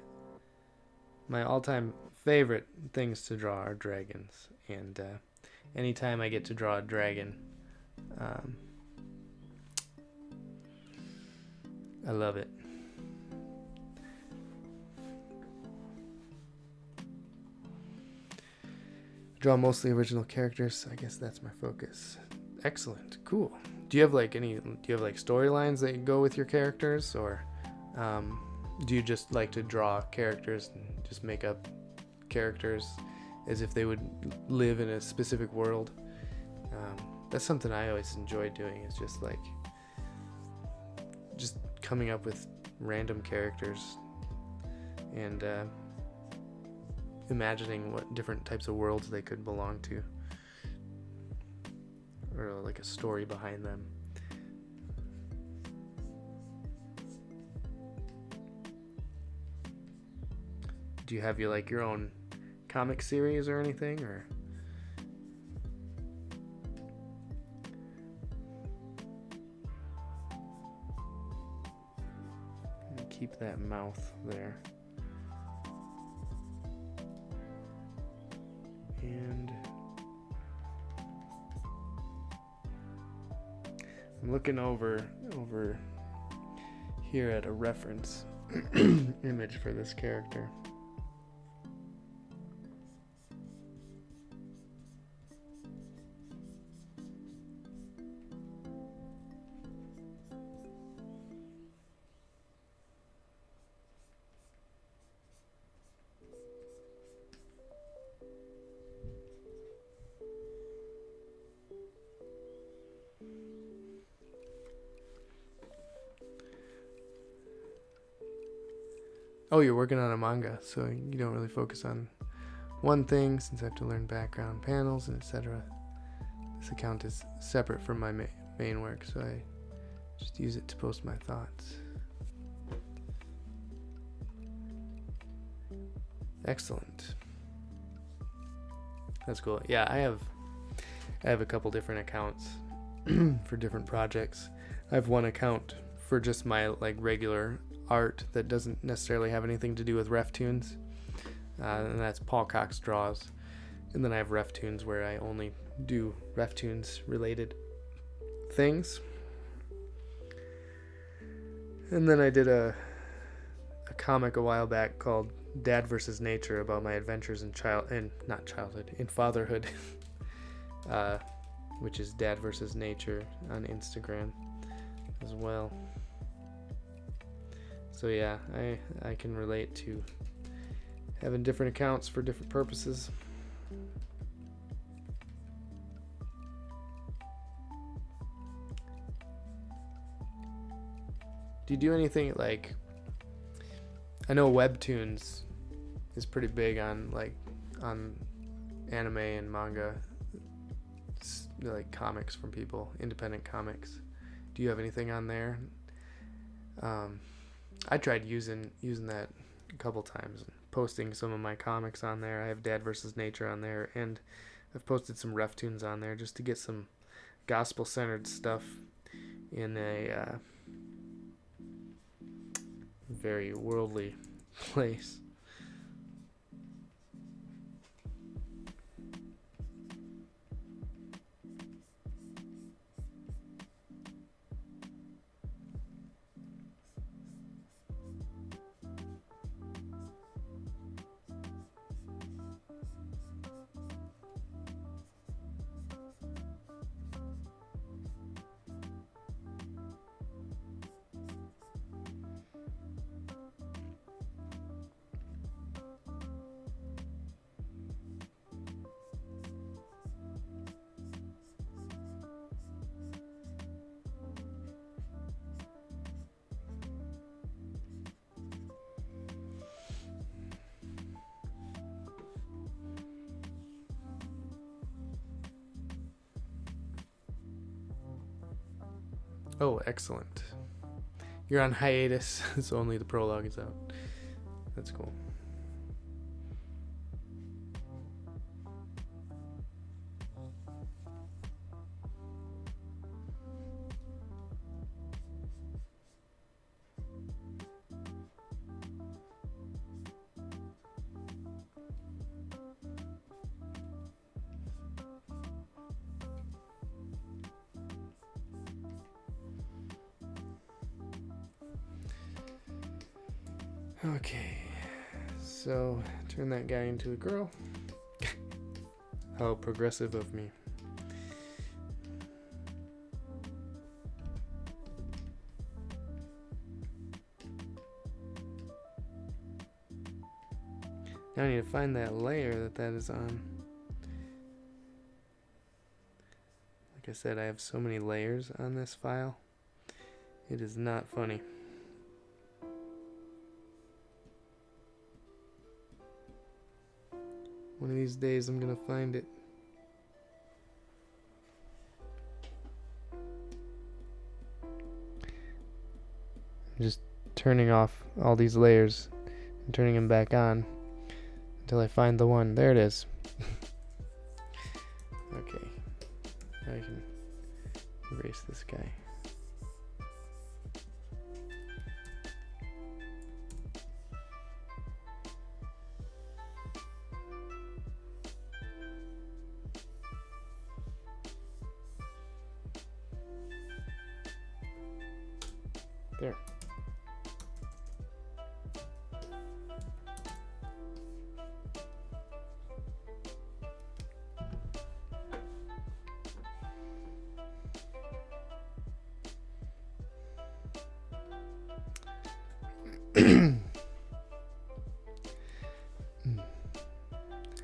all-time favorite things to draw are dragons, and anytime I get to draw a dragon, I love it. Draw mostly original characters. I guess that's my focus. Excellent. Cool. Do you have like storylines that go with your characters, or do you just like to draw characters and just make up characters as if they would live in a specific world? That's something I always enjoy doing, is just coming up with random characters and imagining what different types of worlds they could belong to, or like a story behind them. Do you have your own comic series or anything, or? Keep that mouth there. And I'm looking over here at a reference image for this character. Oh, you're working on a manga, so you don't really focus on one thing, since I have to learn background panels and etc. This account is separate from my main work, so I just use it to post my thoughts. Excellent. That's cool. Yeah, I have a couple different accounts for different projects. I have one account for just my regular art that doesn't necessarily have anything to do with RefToons, and that's Paul Cox Draws. And then I have RefToons, where I only do RefToons related things. And then I did a comic a while back called Dad versus Nature, about my adventures in fatherhood, which is Dad versus Nature on Instagram as well. So yeah, I can relate to having different accounts for different purposes. Do you do anything I know Webtoons is pretty big on anime and manga like comics from people, independent comics. Do you have anything on there? I tried using that a couple times, posting some of my comics on there. I have Dad vs. Nature on there, and I've posted some RefToons on there just to get some gospel-centered stuff in a very worldly place. Oh, excellent. You're on hiatus, so only the prologue is out. That's cool. Okay, so turn that guy into a girl. How progressive of me. Now I need to find that layer that is on. Like I said, I have so many layers on this file. It is not funny. One of these days I'm gonna find it. I'm just turning off all these layers and turning them back on until I find the one. There it is. Okay, now I can erase this guy. There.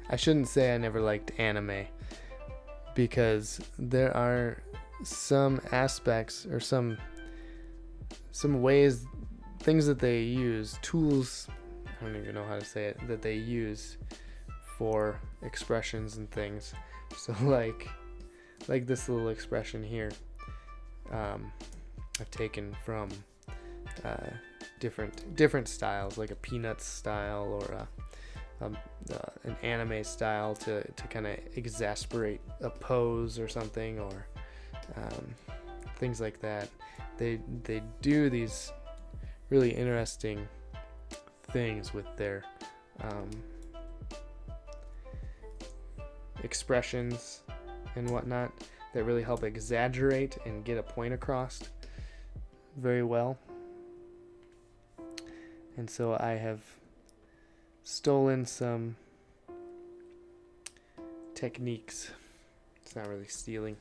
I shouldn't say I never liked anime, because there are some aspects or some ways, things that they use, tools, I don't even know how to say it, that they use for expressions and things. So like this little expression here, I've taken from different styles, like a Peanuts style or an anime style to kind of exasperate a pose or something, or things like that. They do these really interesting things with their expressions and whatnot that really help exaggerate and get a point across very well. And so I have stolen some techniques. It's not really stealing.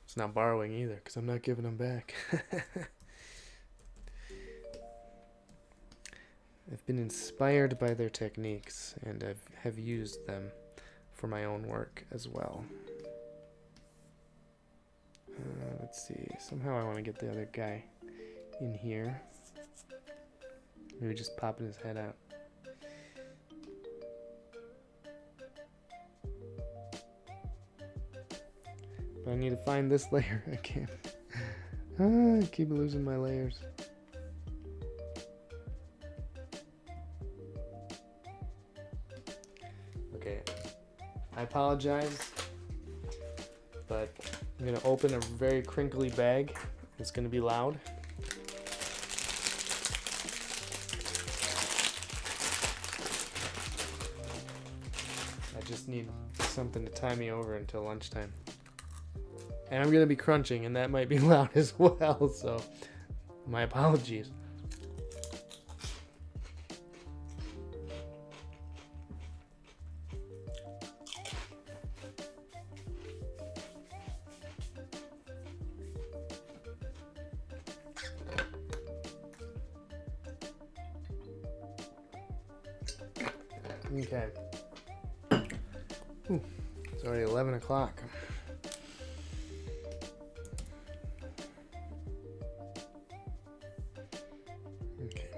It's not borrowing either, because I'm not giving them back. I've been inspired by their techniques, and I have used them for my own work as well. Let's see. Somehow I want to get the other guy in here. Maybe just popping his head out. But I need to find this layer. I can't. I keep losing my layers. Okay, I apologize, but I'm gonna open a very crinkly bag. It's gonna be loud. I just need something to tie me over until lunchtime. And I'm gonna be crunching, and that might be loud as well, so my apologies. Okay. Ooh, it's already 11 o'clock. Okay.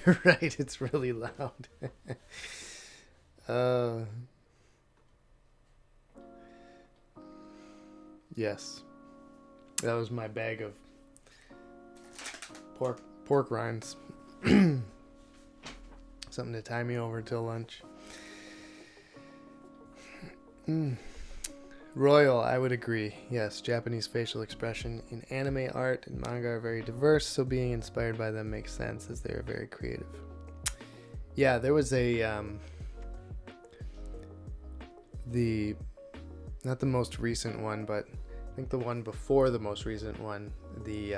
You're right, it's really loud. Yes. That was my bag of pork rinds. Something to tie me over till lunch. Royal, I would agree. Yes, Japanese facial expression in anime art and manga are very diverse, so being inspired by them makes sense as they are very creative. Yeah, there was not the most recent one, but I think the one before the most recent one, the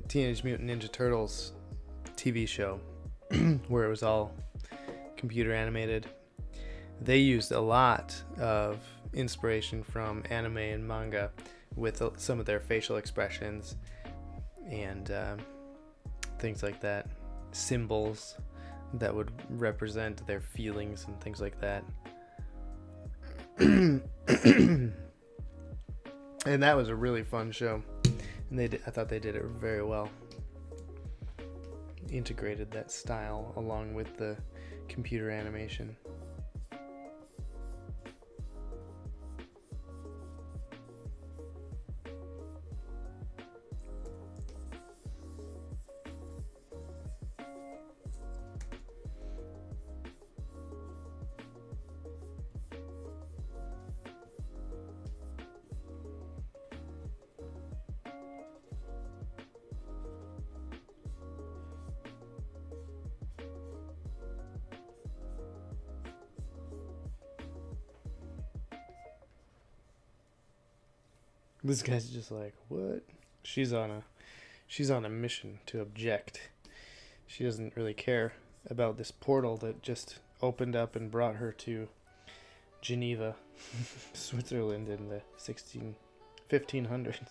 Teenage Mutant Ninja Turtles TV show, where it was all computer animated. They used a lot of inspiration from anime and manga with some of their facial expressions and things like that. Symbols that would represent their feelings and things like that. And that was a really fun show, and I thought they did it very well. Integrated that style along with the computer animation. This guy's just like, what? She's on a mission to object. She doesn't really care about this portal that just opened up and brought her to Geneva, Switzerland in the 1500s.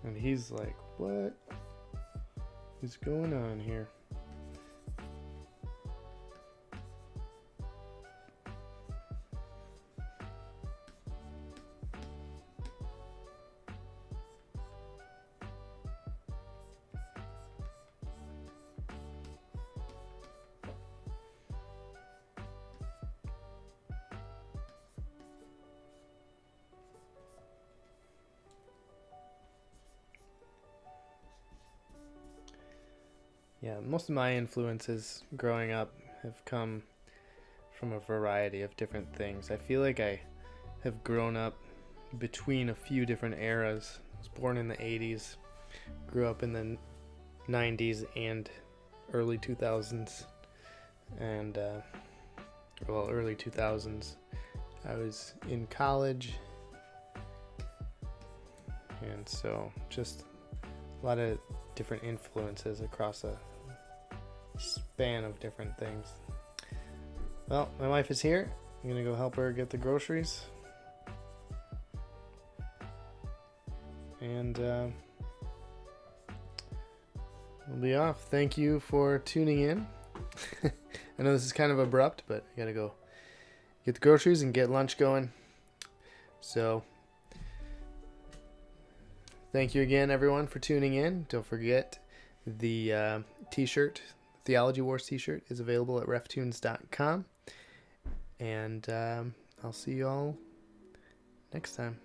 And he's like, what is going on here? Yeah, most of my influences growing up have come from a variety of different things. I feel like I have grown up between a few different eras. I was born in the 80s, grew up in the 90s and early 2000s, and early 2000s. I was in college, and so just a lot of different influences across a span of different things. Well, my wife is here. I'm gonna go help her get the groceries, and we'll be off. Thank you for tuning in. I know this is kind of abrupt, but I gotta get the groceries and get lunch going. So thank you again, everyone, for tuning in. Don't forget the t-shirt, Theology Wars t-shirt, is available at reftoons.com. And I'll see you all next time.